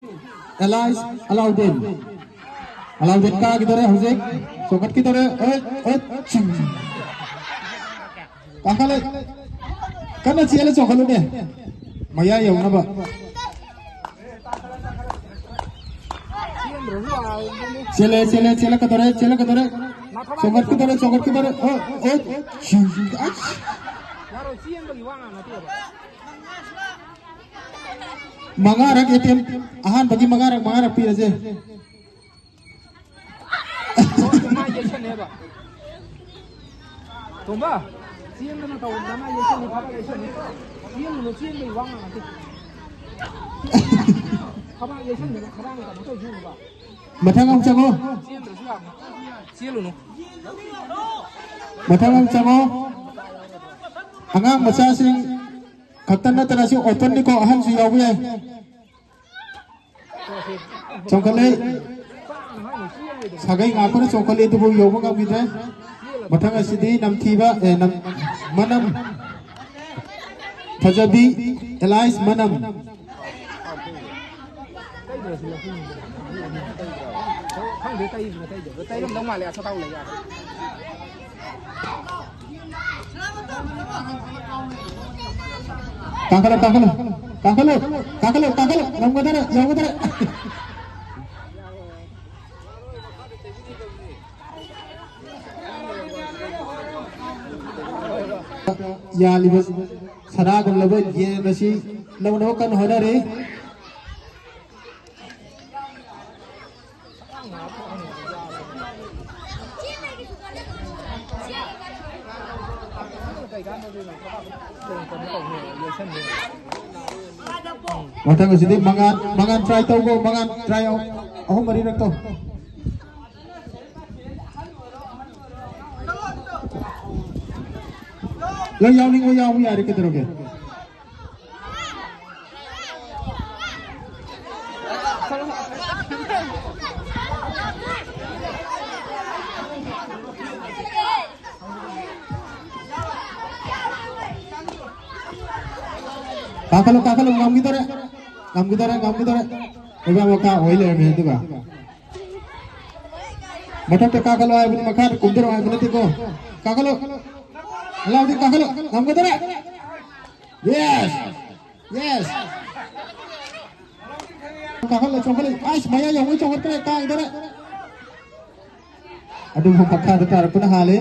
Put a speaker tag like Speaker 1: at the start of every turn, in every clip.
Speaker 1: Elias Alauddin ka gitu Hussein sokat kita kakale karena ciela sokalu deh maya ya apa ciela katore sokat kita mangarak ATM ahan bagi mangarak pi aja
Speaker 2: Tomba, siang mana tahu nama Yesus ni apa Yesus ni? Siang mana siang ni wang nanti. Apa Yesus ni? Kerana kita betul juga.
Speaker 1: Matang ang cango.
Speaker 2: Siang terus apa? Siang lu.
Speaker 1: Matang ang cango. Angang masasing kaktan na tanasi open ni ko ahan siya uwi. Chongkale. Sagai ngaku na chongkale itu bu yobo ngam kita. Matang asidi namthiba manam Fajabi Elias manam Kakalo nang ya libas saragam laba ye nasi lawan kan hoda re matang sini mangan try tau go mangan try aku mari nak tau Lang yaw ning yaw mo yari kita roge. Kakalo ngam gitare. Eba maka oil me itu ka. Mata te kakalo ay bini makar kumdero ay bini tiko. Kakalo Alauddin kakalo ngam gitare. Yes. Kakalo chokole ais maya yang mo chokor kare ka idare. Aduh pakka tar puna hale.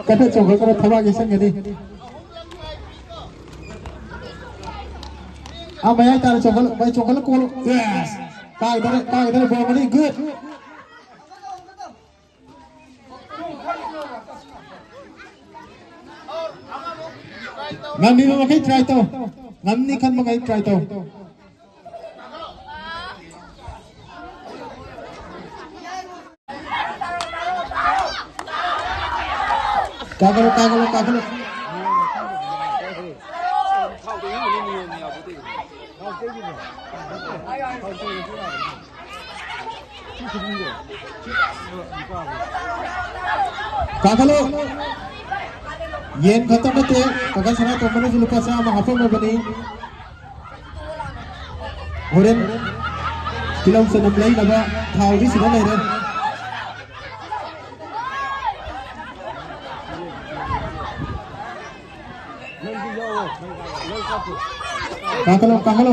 Speaker 1: Kata chokol kare thaba ge sang gedi. Maya tar chokol ko yes. Ka idare bomani good. Ngamni makai try to. Ngamni kan makai try to. Kakalo. Kakalo yen khatam nate kaga sana to mane juluka sa ma hafo me bani horen kilam se namlai laga thaudi sina nei re kakalo kakalo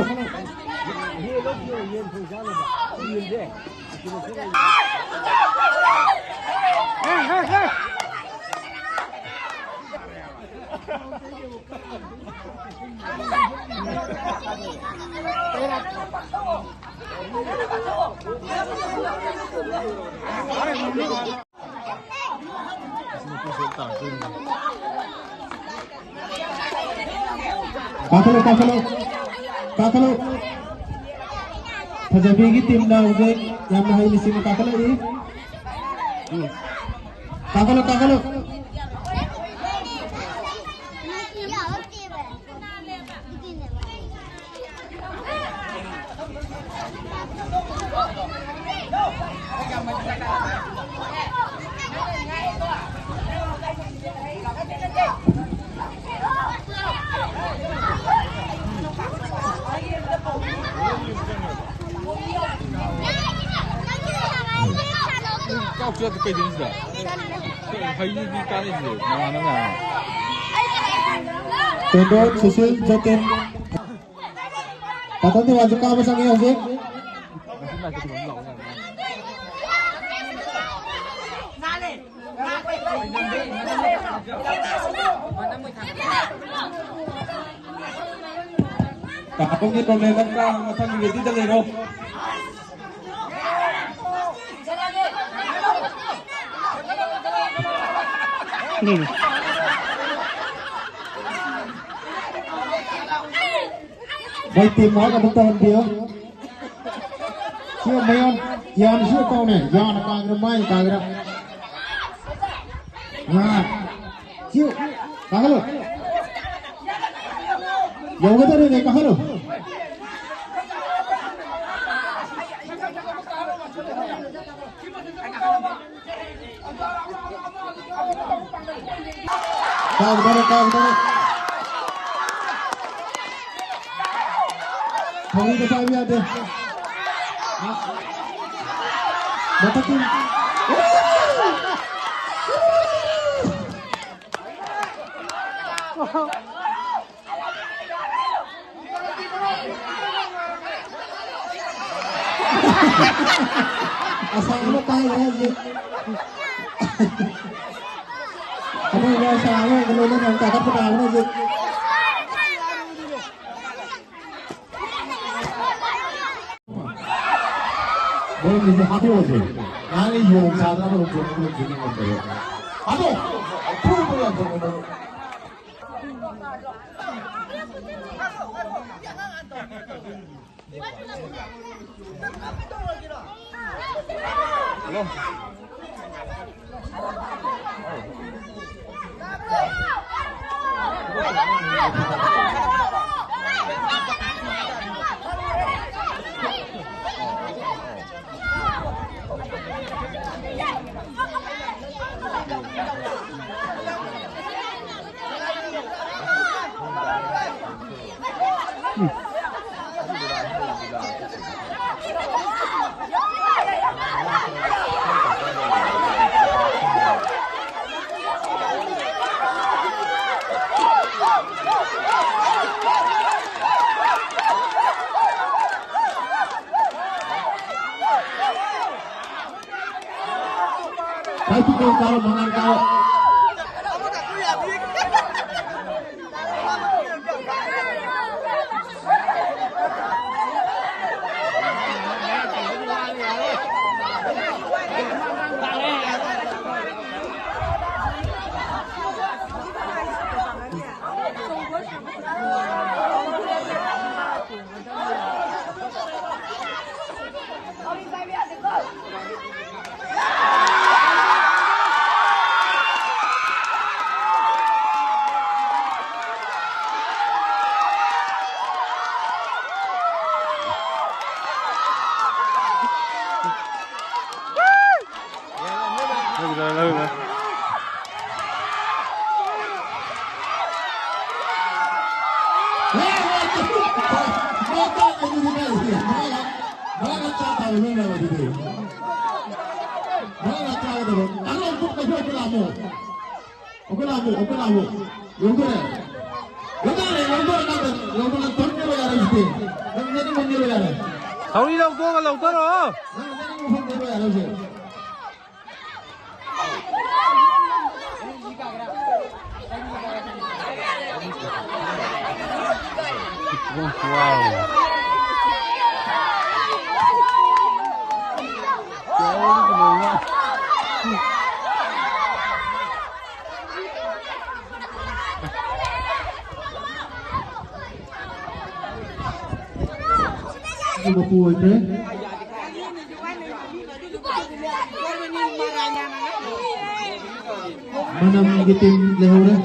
Speaker 1: Fajabi ki tim na uge yang hai lisi me kakalo ini kakalo
Speaker 3: 깍지가 끝까지 되는다. 하이니 까내지. 나가는 거야.
Speaker 1: Tunduk, susul, jatin. Katanya wajib kamu sang iya sih.
Speaker 3: Masih masih belum tahu.
Speaker 1: Kakak ni problema ka matang giti dalero. Baik tim mau kebetulan dia. Siapa mayon? Yang siapa kau ni? Yang kager main kager. Nah, siapa? Kager lo. Yang kita ni kager lo. Kager. Kami kita lihat deh. Batakin. Asal ano tayo lagi. Ano yung sa ano, gano'n ang kakapitaw na dyan. Boleh bisa hati aja. Nani yung sana belum jadi ngomong. Aduh, tuh boleh ngomong.
Speaker 3: Belum. Itu kalau mangan kau. Tahu đâu cô mà lẩu tơ rồi. Wow.
Speaker 1: Ibu puai teh. Mana ngiting lehore?